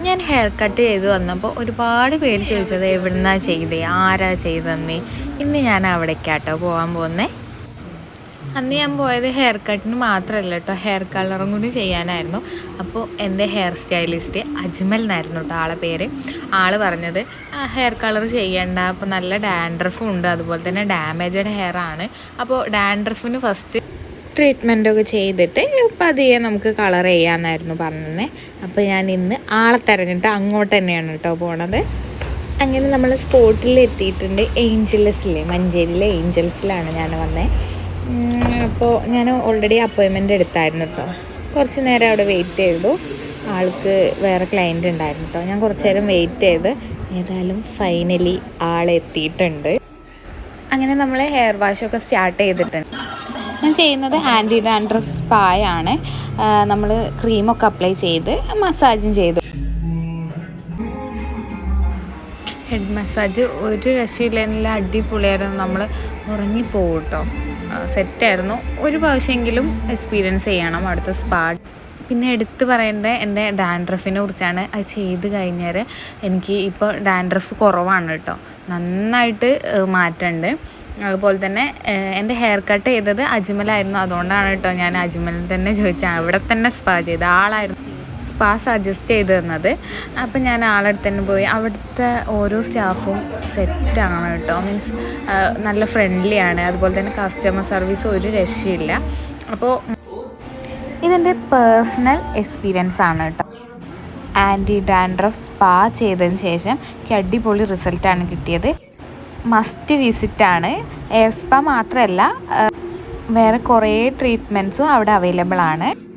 ഞാൻ hair cut ചെയ്ത് വന്നപ്പോൾ ഒരുപാട് പേര് ചോദിച്ചത് എവിടുന്നാണ് ചെയ്തേ, ആരാ ചെയ്തതെന്നേ. ഇന്ന് ഞാൻ അവിടേക്കാട്ടോ പോകാൻ പോകുന്നത്. അന്ന് ഞാൻ പോയത് ഹെയർ കട്ടിന് മാത്രമല്ല കേട്ടോ, ഹെയർ കളറും കൂടി ചെയ്യാനായിരുന്നു. അപ്പോൾ എൻ്റെ ഹെയർ സ്റ്റൈലിസ്റ്റ് അജ്മൽ എന്നായിരുന്നു കേട്ടോ ആളെ പേര്. ആൾ പറഞ്ഞത് ഹെയർ കളർ ചെയ്യണ്ട, അപ്പോൾ നല്ല ഡാൻഡ്രഫും ഉണ്ട്, അതുപോലെ തന്നെ ഡാമേജഡ് ഹെയർ ആണ്. അപ്പോൾ ഡാൻഡ്രഫിന് ഫസ്റ്റ് ട്രീറ്റ്മെൻറ്റൊക്കെ ചെയ്തിട്ട് പതിയെ നമുക്ക് കളർ ചെയ്യാമെന്നായിരുന്നു പറഞ്ഞത്. അപ്പോൾ ഞാൻ ഇന്ന് ആളെ തിരഞ്ഞിട്ട് അങ്ങോട്ട് തന്നെയാണ് കേട്ടോ പോണത്. അങ്ങനെ നമ്മൾ സ്പോട്ടിൽ എത്തിയിട്ടുണ്ട്. ഏഞ്ചൽസിലെ മഞ്ചേരിയിലെ ഏഞ്ചൽസിലാണ് ഞാൻ വന്നത്. അപ്പോൾ ഞാൻ ഓൾറെഡി അപ്പോയിൻമെൻ്റ് എടുത്തായിരുന്നു കേട്ടോ. കുറച്ച് നേരം അവിടെ വെയിറ്റ് ചെയ്തു. ആൾക്ക് വേറെ ക്ലയൻറ്റ് ഉണ്ടായിരുന്നു കേട്ടോ. ഞാൻ കുറച്ച് നേരം വെയിറ്റ് ചെയ്ത് ഏതായാലും ഫൈനലി ആളെത്തിയിട്ടുണ്ട്. അങ്ങനെ നമ്മൾ ഹെയർ വാഷൊക്കെ സ്റ്റാർട്ട് ചെയ്തിട്ടുണ്ട്. ഞാൻ ചെയ്യുന്നത് ആൻറ്റി ഡാൻഡ്രഫ് സ്പായാണ്. നമ്മൾ ക്രീമൊക്കെ അപ്ലൈ ചെയ്ത് മസാജും ചെയ്തു. ഹെഡ് മസാജ് ഒരു രക്ഷയില്ല, നല്ല അടിപൊളിയായിരുന്നു. നമ്മൾ ഉറങ്ങിപ്പോകും കേട്ടോ. സെറ്റായിരുന്നു. ഒരു പ്രാവശ്യമെങ്കിലും എക്സ്പീരിയൻസ് ചെയ്യണം അടുത്ത സ്പാ. പിന്നെ എടുത്ത് പറയേണ്ടത് എൻ്റെ ഡാൻഡ്രഫിനെ കുറിച്ചാണ്. അത് ചെയ്ത് കഴിഞ്ഞാൽ എനിക്ക് ഇപ്പോൾ ഡാൻഡ്രഫ് കുറവാണ് കേട്ടോ, നന്നായിട്ട് മാറ്റമുണ്ട്. അതുപോലെ തന്നെ എൻ്റെ ഹെയർ കട്ട് ചെയ്തത് അജ്മലായിരുന്നു. അതുകൊണ്ടാണ് കേട്ടോ ഞാൻ അജ്മലിൽ തന്നെ ചോദിച്ചത്. അവിടെ തന്നെ സ്പാ ചെയ്ത ആളായിരുന്നു സ്പാ സജസ്റ്റ് ചെയ്ത് തന്നത്. അപ്പം ഞാൻ ആളടുത്ത് തന്നെ പോയി. അവിടുത്തെ ഓരോ സ്റ്റാഫും സെറ്റാണ് കേട്ടോ, മീൻസ് നല്ല ഫ്രണ്ട്ലിയാണ്. അതുപോലെ തന്നെ കസ്റ്റമർ സർവീസ് ഒരു രക്ഷയില്ല. അപ്പോൾ ഇതെൻ്റെ പേഴ്സണൽ എക്സ്പീരിയൻസ് ആണ് കേട്ടോ. ആൻറ്റി ഡാൻഡ്രഫ് സ്പാ ചെയ്തതിന് ശേഷം എനിക്ക് അടിപൊളി റിസൾട്ടാണ് കിട്ടിയത്. മസ്റ്റ് വിസിറ്റാണ്. ഹെയർ സ്പാ മാത്രമല്ല, വേറെ കുറേ ട്രീറ്റ്മെൻറ്റ്സും അവിടെ അവൈലബിൾ ആണ്.